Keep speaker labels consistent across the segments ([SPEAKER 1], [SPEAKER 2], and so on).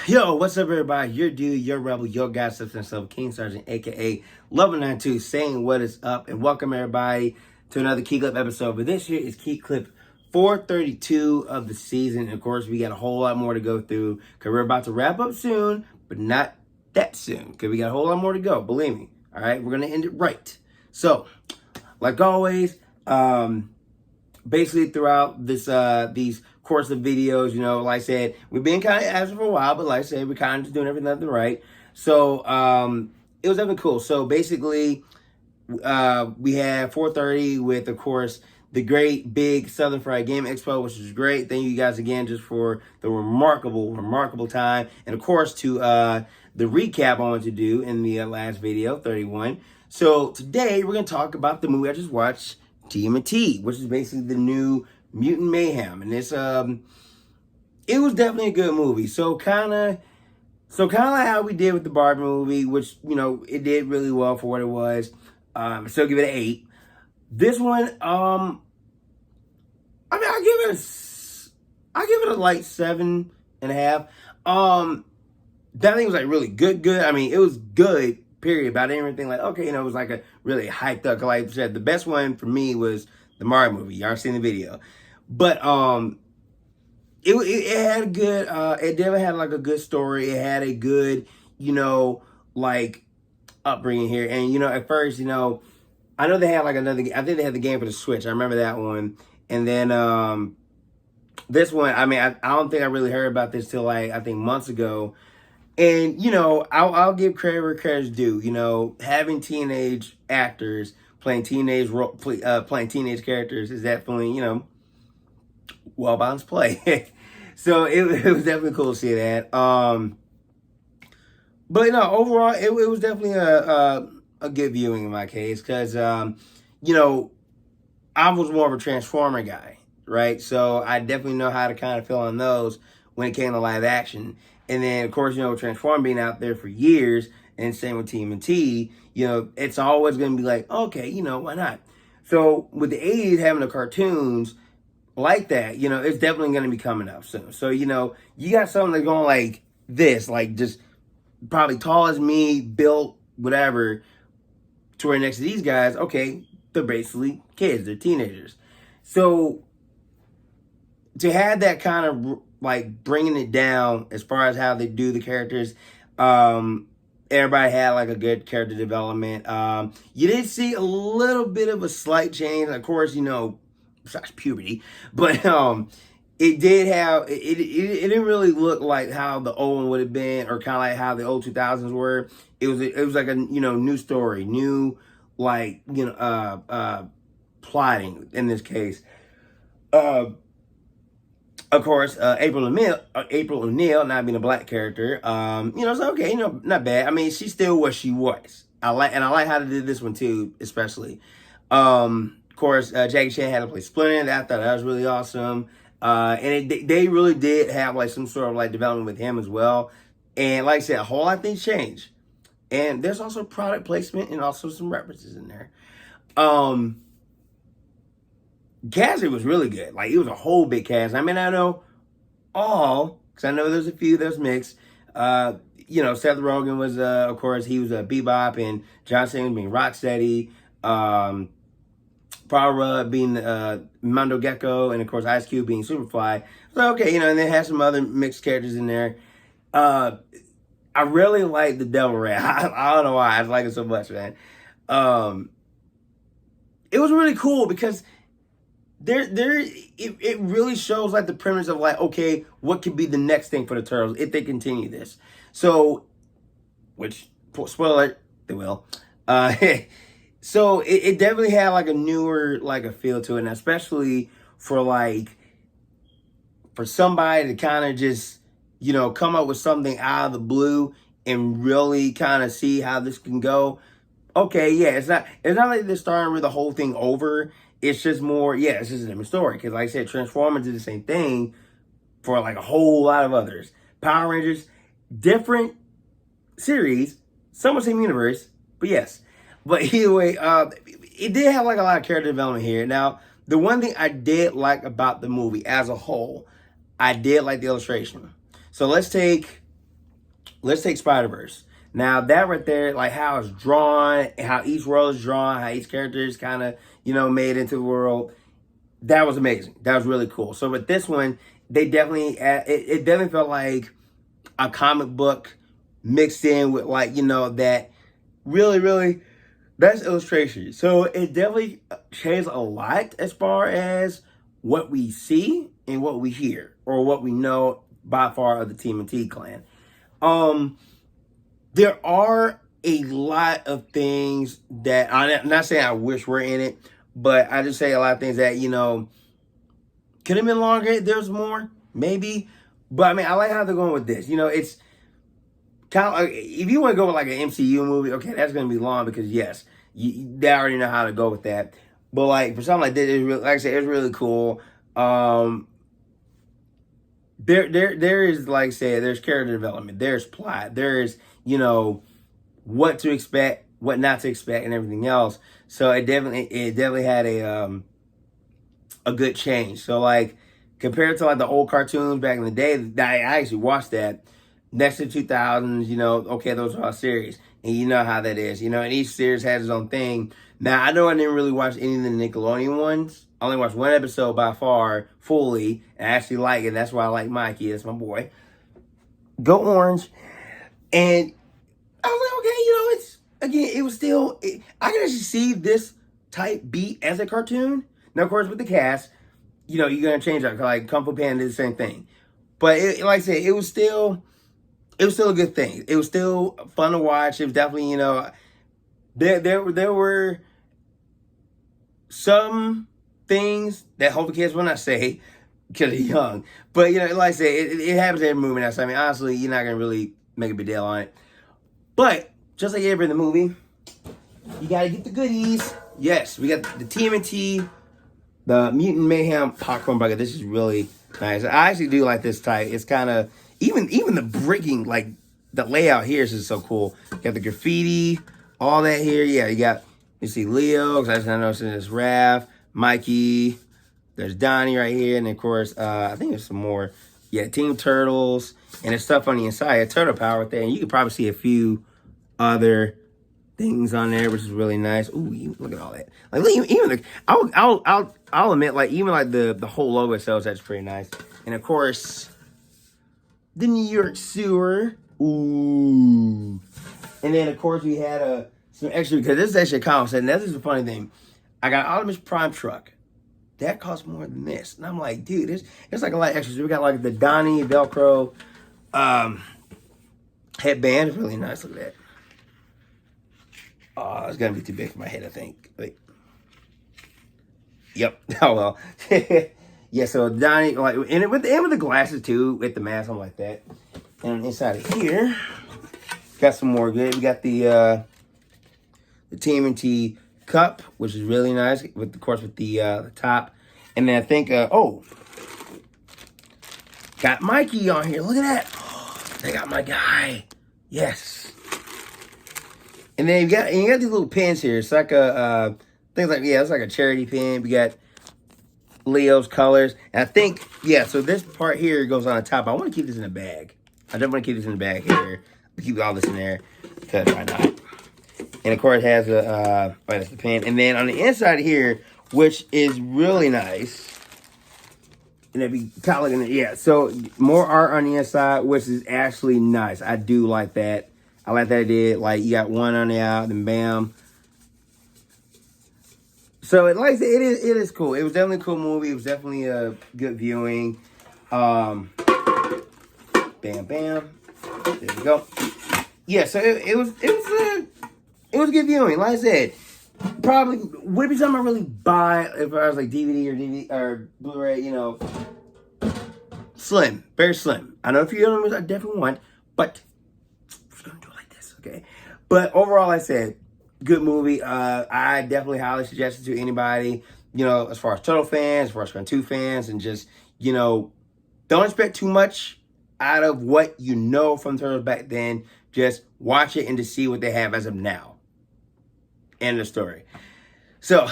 [SPEAKER 1] Yo, what's up, everybody? Your dude, your rebel, your guy, substance of King Sergeant, aka Level 92, saying what is up, and welcome everybody to another KeeKlip episode. But this here is KeeKlip 432 of the season. And of course, we got a whole lot more to go through because we're about to wrap up soon, but not that soon because we got a whole lot more to go. Believe me. All right, we're gonna end it right. So, like always, basically throughout this these course of videos, like I said, we've been kind of absent for a while, but like I said, we're kind of just doing everything right. So it was definitely cool. So basically, we had 4:30 with, of course, the great big Southern Fried Game Expo, which was great. Thank you guys again just for the remarkable time, and of course to the recap I wanted to do in the last video 31. So today we're gonna talk about the movie I just watched, TMNT, which is basically the new Mutant Mayhem, and it's it was definitely a good movie. So kind of like how we did with the Barbie movie, which it did really well for what it was. Still give it an 8. This one, I mean, I give it a like 7.5. That thing was like really good. I mean, it was good. Period. But I didn't even think like, okay, it was like a really hyped up. Like I said, the best one for me was the Mario movie. Y'all seen the video, but it had a good. It definitely had like a good story. It had a good, like upbringing here. And at first, I know they had like another. I think they had the game for the Switch. I remember that one. And then this one, I mean, I don't think I really heard about this till like I think months ago. And I'll give credit where credit's due. Having teenage actors playing playing teenage characters is definitely well balanced play. So it was definitely cool to see that. But overall it was definitely a good viewing in my case because I was more of a Transformer guy, right? So I definitely know how to kind of feel on those when it came to live action. And then, of course, Transform being out there for years, and same with TMNT, it's always going to be like, okay, why not? So with the 80s having the cartoons like that, it's definitely going to be coming up soon. So, you got something that's going like this, like just probably tall as me, built, whatever, to right next to these guys. Okay, they're basically kids, they're teenagers. So to have that kind of like bringing it down as far as how they do the characters, everybody had like a good character development. You did see a little bit of a slight change, of course, besides puberty, but it did have it didn't really look like how the old one would have been, or kind of like how the old 2000s were. It was like a new story, new like plotting in this case. Of course, April O'Neil, not being a black character, it's okay, not bad. I mean, she's still what she was. I like how they did this one too, especially. Of course, Jackie Chan had to play Splinter. I thought that was really awesome. And they really did have like some sort of like development with him as well. And like I said, a whole lot of things changed. And there's also product placement and also some references in there. Cast, it was really good. Like, it was a whole big cast. I mean, I know all, because I know there's a few that's mixed. Seth Rogen was, of course, he was a Bebop, and John Cena being Rocksteady. Paul Rudd being Mondo Gecko, and of course, Ice Cube being Superfly. So, okay, and they had some other mixed characters in there. I really like the Devil Rat. I don't know why. I just like it so much, man. It was really cool because it really shows like the premise of like, okay, what could be the next thing for the Turtles if they continue this. So, which, spoiler alert, they will. So it definitely had like a newer, like a feel to it, and especially for somebody to kind of just, come up with something out of the blue and really kind of see how this can go. Okay, yeah, it's not like they're starting with the whole thing over. It's just more, it's just a different story. Because like I said, Transformers did the same thing for like a whole lot of others. Power Rangers, different series, somewhat same universe, but yes. But anyway, it did have like a lot of character development here. Now, the one thing I did like about the movie as a whole, I did like the illustration. So let's take let's take Spider-Verse. Now that right there, like how it's drawn, how each world is drawn, how each character is kind of, made into the world. That was amazing. That was really cool. So with this one, they definitely, it definitely felt like a comic book mixed in with like, that really best illustration. So it definitely changed a lot as far as what we see and what we hear or what we know by far of the TMNT clan. There are a lot of things that I'm not saying I wish were in it, but I just say a lot of things that, could have been longer. There's more, maybe. But I mean, I like how they're going with this. It's kind of like, if you want to go with like an MCU movie, okay, that's going to be long because yes, they already know how to go with that. But like for something like this, it's really, like I said, it's really cool. There is, like I said, there's character development, there's plot, there's what to expect, what not to expect, and everything else. So it definitely had a good change. So like compared to like the old cartoons back in the day, I actually watched that. Next to 2000s, okay, those are all series, and you know how that is, and each series has its own thing. Now I know I didn't really watch any of the Nickelodeon ones. I only watched one episode by far fully, and I actually like it. That's why I like Mikey. That's my boy. Go Orange. And I was like, okay, it's, again, it was still, I can actually see this type beat as a cartoon. Now, of course, with the cast, you're going to change that. Like, Kung Fu Panda did the same thing. But, like I said, it was still a good thing. It was still fun to watch. It was definitely, there were some things that hopefully kids will not say because they're young. But, like I said, it happens every movie now. So, I mean, honestly, you're not going to really make a big deal on it. But, just like every in the movie, you got to get the goodies. Yes, we got the TMNT, the Mutant Mayhem popcorn bucket. This is really nice. I actually do like this type. It's kind of, even the bricking, like, the layout here is just so cool. You got the graffiti, all that here. Yeah, you see Leo, because I noticed this Raph, Mikey, there's Donnie right here, and of course, I think there's some more. Yeah, Team Turtles, and there's stuff on the inside. Turtle Power right there, and you can probably see a few other things on there, which is really nice. Ooh, look at all that. Like even the, I'll admit, like even like the whole logo itself, that's pretty nice. And of course, the New York sewer. Ooh, and then of course we had some extra, because this is actually a comic set. And this is the funny thing. I got Optimus Prime truck. That costs more than this. And I'm like, dude, it's like a lot of extras. We got like the Donnie Velcro headband. It's really nice. Look at that. Oh, it's gonna be too big for my head, I think. Wait. Yep. Oh well. Yeah. So Donnie, like, and with the glasses too, with the mask, something like that. And inside of here, got some more good. We got the TMNT cup, which is really nice, with of course with the top. And then I think got Mikey on here. Look at that. Oh, they got my guy. Yes. And then you got these little pins here. It's like a things like, yeah, it's like a charity pin. We got Leo's colors. And I think, yeah, so this part here goes on the top. I want to keep this in a bag. I don't want to keep this in the bag here. Keep all this in there because why not? And of course it has that's the pin. And then on the inside here, which is really nice. And if you kind of looking at, yeah, so more art on the inside, which is actually nice. I do like that. I like that it did. Like, you got one on the out, then bam. So, like I said, it is cool. It was definitely a cool movie. It was definitely a good viewing. Bam, bam. There we go. Yeah, so it was a good viewing. Like I said, probably would be something I really buy if I was like DVD or Blu-ray. Slim, very slim. I know if you don't, I definitely want, but we're gonna do it like this, okay? But overall, like I said, good movie. I definitely highly suggest it to anybody. As far as Turtle fans, as far as Cartoon fans, and just don't expect too much out of what you know from Turtles back then. Just watch it and to see what they have as of now. End of story. So,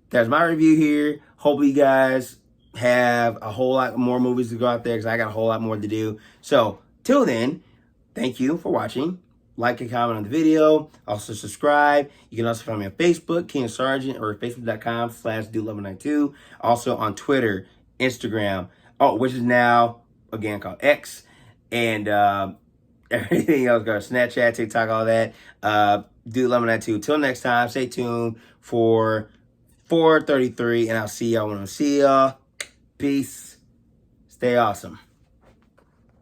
[SPEAKER 1] that's my review here. Hopefully you guys have a whole lot more movies to go out there because I got a whole lot more to do. So, till then, thank you for watching. Like and comment on the video. Also subscribe. You can also find me on Facebook, King Sargent, or facebook.com/dude1192. Also on Twitter, Instagram, which is now, again, called X. And everything else goes, Snapchat, TikTok, all that. Dude1192. Till next time, stay tuned for 433, and I'll see y'all when I see y'all. Peace. Stay awesome.